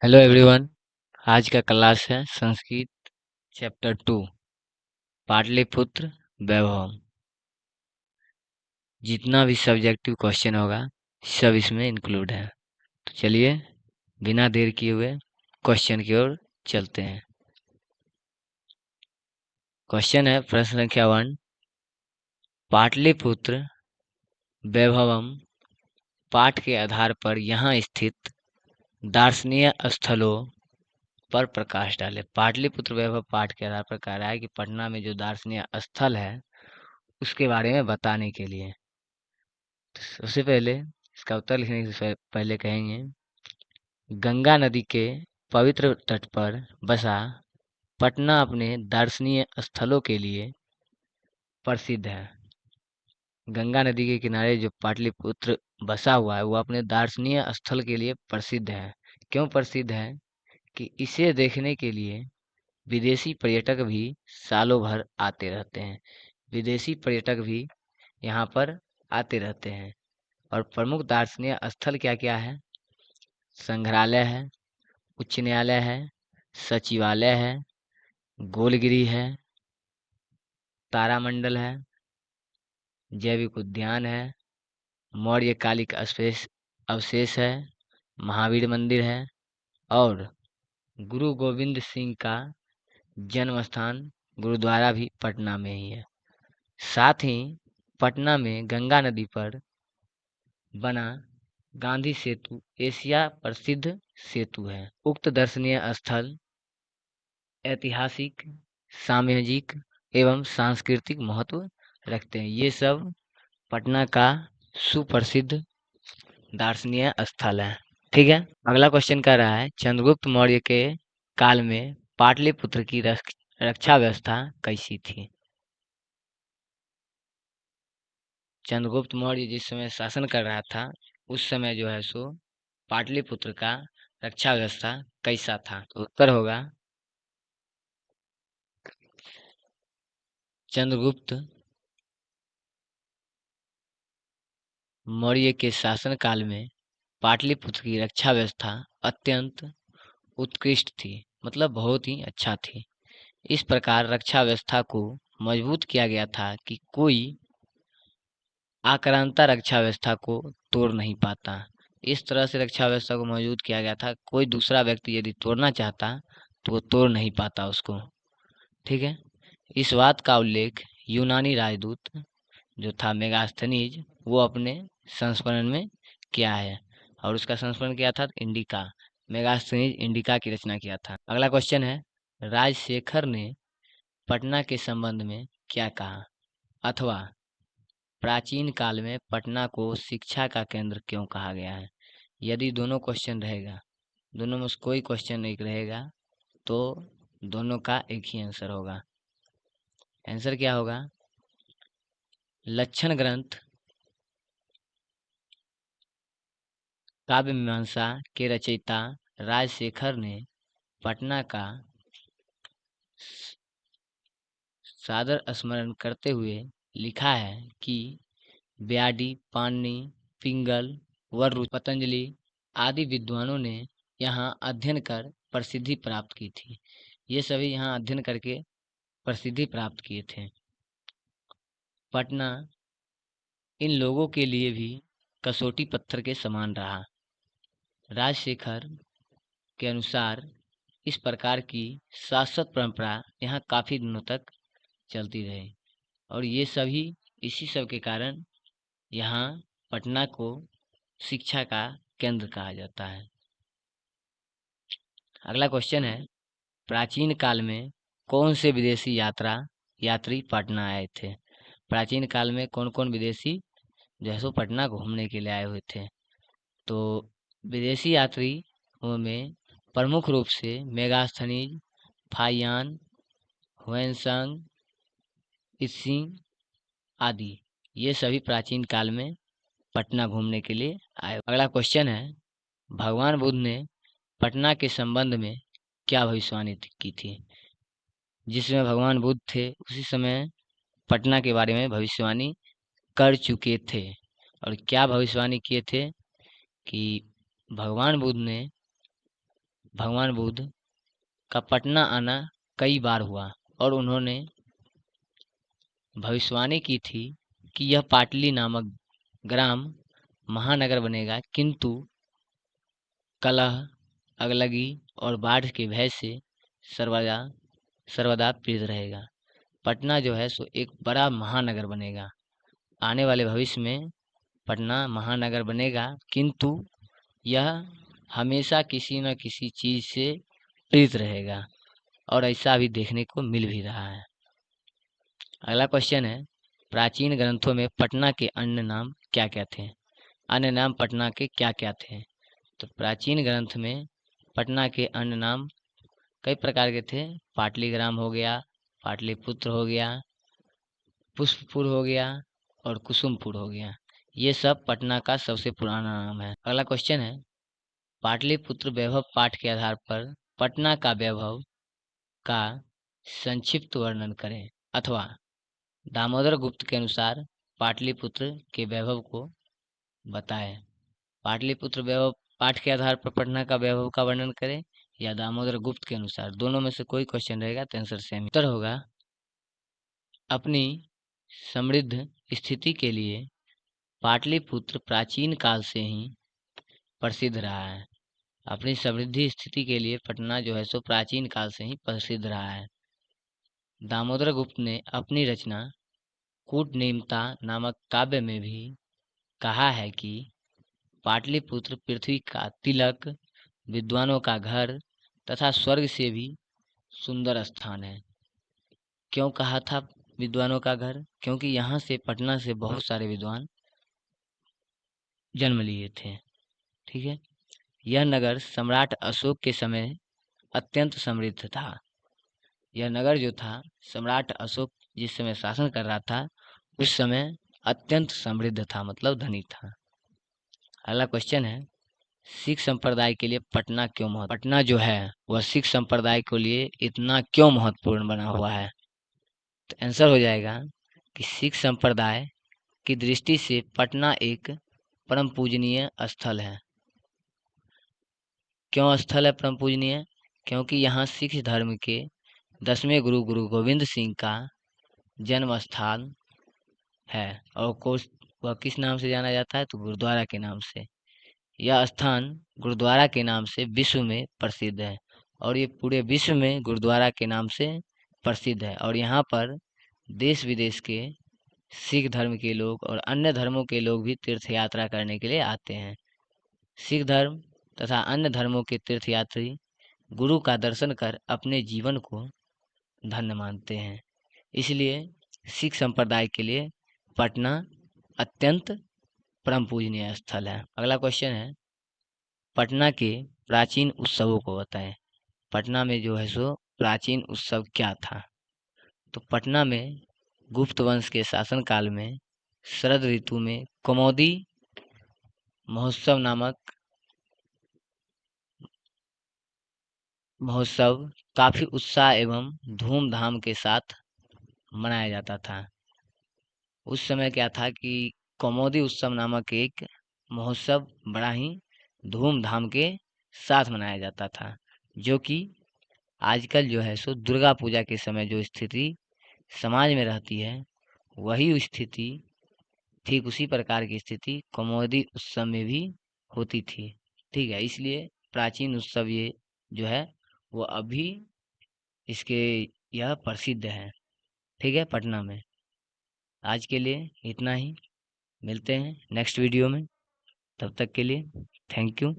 Hello everyone. आज का class है संस्कृत चैप्टर 2 पाटलिपुत्र वैभव। जितना भी सब्जेक्टिव क्वेश्चन होगा सब इसमें इंक्लूड है। तो चलिए बिना देर किए हुए क्वेश्चन की ओर चलते हैं। क्वेश्चन है प्रश्न संख्या 1। पाटलिपुत्र वैभवम पाठ के आधार पर यहाँ स्थित दार्शनिक स्थलों पर प्रकाश डाले। पाटलिपुत्र वैभव पाठ के आधार पर कह रहा है कि पटना में जो दार्शनिक स्थल है उसके बारे में बताने के लिए। सबसे पहले इसका उत्तर लिखने से पहले कहेंगे गंगा नदी के पवित्र तट पर बसा पटना अपने दार्शनिक स्थलों के लिए प्रसिद्ध है। गंगा नदी के किनारे जो पाटलिपुत्र बसा हुआ है वो अपने दार्शनिक स्थल के लिए प्रसिद्ध है। क्यों प्रसिद्ध है? कि इसे देखने के लिए विदेशी पर्यटक भी सालों भर आते रहते हैं। विदेशी पर्यटक भी यहाँ पर आते रहते हैं। और प्रमुख दार्शनिक स्थल क्या क्या है? संग्रहालय है, उच्च न्यायालय है, सचिवालय है, गोलगिरी है, तारामंडल है, जैविक उद्यान है, मौर्यकालिक अवशेष है, महावीर मंदिर है और गुरु गोविंद सिंह का जन्म स्थान गुरुद्वारा भी पटना में ही है। साथ ही पटना में गंगा नदी पर बना गांधी सेतु एशिया प्रसिद्ध सेतु है। उक्त दर्शनीय स्थल ऐतिहासिक, सामाजिक एवं सांस्कृतिक महत्व रखते हैं। ये सब पटना का सुप्रसिद्ध दार्शनिक स्थल है। ठीक है। अगला क्वेश्चन कह रहा है चंद्रगुप्त मौर्य के काल में पाटलिपुत्र की रक्षा व्यवस्था कैसी थी? चंद्रगुप्त मौर्य जिस समय शासन कर रहा था उस समय जो है सो पाटलिपुत्र का रक्षा व्यवस्था कैसा था? तो उत्तर होगा चंद्रगुप्त मौर्य के शासन काल में पाटलिपुत्र की रक्षा व्यवस्था अत्यंत उत्कृष्ट थी, मतलब बहुत ही अच्छा थी। इस प्रकार रक्षा व्यवस्था को मजबूत किया गया था कि कोई आक्रांता रक्षा व्यवस्था को तोड़ नहीं पाता। इस तरह से रक्षा व्यवस्था को मजबूत किया गया था, कोई दूसरा व्यक्ति यदि तोड़ना चाहता तो वो तोड़ नहीं पाता उसको। ठीक है। इस बात का उल्लेख यूनानी राजदूत जो था मेगास्थनीज वो अपने संस्मरण में किया है और उसका संस्मरण किया था इंडिका। मेगास्थनीज इंडिका की रचना किया था। अगला क्वेश्चन है राजशेखर ने पटना के संबंध में क्या कहा? अथवा प्राचीन काल में पटना को शिक्षा का केंद्र क्यों कहा गया है? यदि दोनों क्वेश्चन रहेगा, दोनों में से कोई क्वेश्चन एक रहेगा तो दोनों का एक ही आंसर होगा। आंसर क्या होगा? लक्षण ग्रंथ काव्य मीमांसा के रचयिता राजशेखर ने पटना का सादर स्मरण करते हुए लिखा है कि ब्याडी, पाणिनि, पिंगल, वररुचि, पतंजलि आदि विद्वानों ने यहाँ अध्ययन कर प्रसिद्धि प्राप्त की थी। ये सभी यहाँ अध्ययन करके प्रसिद्धि प्राप्त किए थे। पटना इन लोगों के लिए भी कसौटी पत्थर के समान रहा। राजशेखर के अनुसार इस प्रकार की शाश्वत परंपरा यहाँ काफी दिनों तक चलती रही और ये सभी इसी सब के कारण यहाँ पटना को शिक्षा का केंद्र कहा जाता है। अगला क्वेश्चन है प्राचीन काल में कौन से विदेशी यात्री पटना आए थे? प्राचीन काल में कौन कौन विदेशी जो है सो पटना घूमने के लिए आए हुए थे? तो विदेशी यात्रियों में प्रमुख रूप से मेगास्थनीज, फाहियान, हुएनसांग, इत्सिंग आदि ये सभी प्राचीन काल में पटना घूमने के लिए आए। अगला क्वेश्चन है भगवान बुद्ध ने पटना के संबंध में क्या भविष्यवाणी की थी? जिस समय भगवान बुद्ध थे उसी समय पटना के बारे में भविष्यवाणी कर चुके थे। और क्या भविष्यवाणी किए थे? कि भगवान बुद्ध ने भगवान बुद्ध का पटना आना कई बार हुआ और उन्होंने भविष्यवाणी की थी कि यह पाटली नामक ग्राम महानगर बनेगा, किंतु कलह, अगलगी और बाढ़ के भय से सर्वदा सर्वदा पीड़ित रहेगा। पटना जो है सो एक बड़ा महानगर बनेगा। आने वाले भविष्य में पटना महानगर बनेगा, किंतु यह हमेशा किसी न किसी चीज से पीड़ित रहेगा और ऐसा अभी देखने को मिल भी रहा है। अगला क्वेश्चन है, प्राचीन ग्रंथों में पटना के अन्य नाम क्या क्या थे? अन्य नाम पटना के क्या क्या थे? तो प्राचीन ग्रंथ में पटना के अन्य नाम कई प्रकार के थे। पाटलीग्राम हो गया, पाटलिपुत्र हो गया, पुष्पपुर हो गया और कुसुमपुर हो गया। ये सब पटना का सबसे पुराना नाम है। अगला क्वेश्चन है, पाटलिपुत्र वैभव पाठ के आधार पर पटना का वैभव का संक्षिप्त वर्णन करें, अथवा दामोदर गुप्त के अनुसार पाटलिपुत्र के वैभव को बताएं। पाटलिपुत्र वैभव पाठ के आधार पर पटना का वैभव का वर्णन करें या दामोदर गुप्त के अनुसार, दोनों में से कोई क्वेश्चन रहेगा तो आंसर सेम। उत्तर होगा, अपनी समृद्ध स्थिति के लिए पाटलिपुत्र प्राचीन काल से ही प्रसिद्ध रहा है। अपनी समृद्धि स्थिति के लिए पटना जो है सो प्राचीन काल से ही प्रसिद्ध रहा है। दामोदर गुप्त ने अपनी रचना कूटनीमता नामक काव्य में भी कहा है कि पाटलिपुत्र पृथ्वी का तिलक, विद्वानों का घर तथा स्वर्ग से भी सुंदर स्थान है। क्यों कहा था विद्वानों का घर? क्योंकि यहाँ से, पटना से बहुत सारे विद्वान जन्म लिए थे। ठीक है। यह नगर सम्राट अशोक के समय अत्यंत समृद्ध था। यह नगर जो था, सम्राट अशोक जिस समय शासन कर रहा था उस समय अत्यंत समृद्ध था, मतलब धनी था। अगला क्वेश्चन है, सिख संप्रदाय के लिए पटना क्यों पटना जो है वह सिख संप्रदाय के लिए इतना क्यों महत्वपूर्ण बना हुआ है? तो आंसर हो जाएगा कि सिख संप्रदाय की दृष्टि से पटना एक परम पूजनीय स्थल है। क्यों स्थल है परम पूजनीय? क्योंकि यहाँ सिख धर्म के 10वें गुरु गुरु गोविंद सिंह का जन्म स्थान है और वह किस नाम से जाना जाता है? तो गुरुद्वारा के नाम से। यह स्थान गुरुद्वारा के नाम से विश्व में प्रसिद्ध है और ये पूरे विश्व में गुरुद्वारा के नाम से प्रसिद्ध है और यहाँ पर देश विदेश के सिख धर्म के लोग और अन्य धर्मों के लोग भी तीर्थ यात्रा करने के लिए आते हैं। सिख धर्म तथा अन्य धर्मों के तीर्थयात्री गुरु का दर्शन कर अपने जीवन को धन्य मानते हैं। इसलिए सिख संप्रदाय के लिए पटना अत्यंत परम पूजनीय स्थल है। अगला क्वेश्चन है, पटना के प्राचीन उत्सवों को बताएं। पटना में जो है सो प्राचीन उत्सव क्या था? तो पटना में गुप्त वंश के शासन काल में शरद ऋतु में कौमुदी महोत्सव नामक महोत्सव काफी उत्साह एवं धूमधाम के साथ मनाया जाता था। उस समय क्या था कि कौमुदी उत्सव नामक एक महोत्सव बड़ा ही धूमधाम के साथ मनाया जाता था, जो कि आजकल जो है सो दुर्गा पूजा के समय जो स्थिति समाज में रहती है, वही स्थिति, ठीक उसी प्रकार की स्थिति कौमुदी उत्सव में भी होती थी। ठीक है, इसलिए प्राचीन उत्सव ये जो है वो अभी इसके यह प्रसिद्ध है। ठीक है, पटना में। आज के लिए इतना ही, मिलते हैं नेक्स्ट वीडियो में, तब तक के लिए थैंक यू।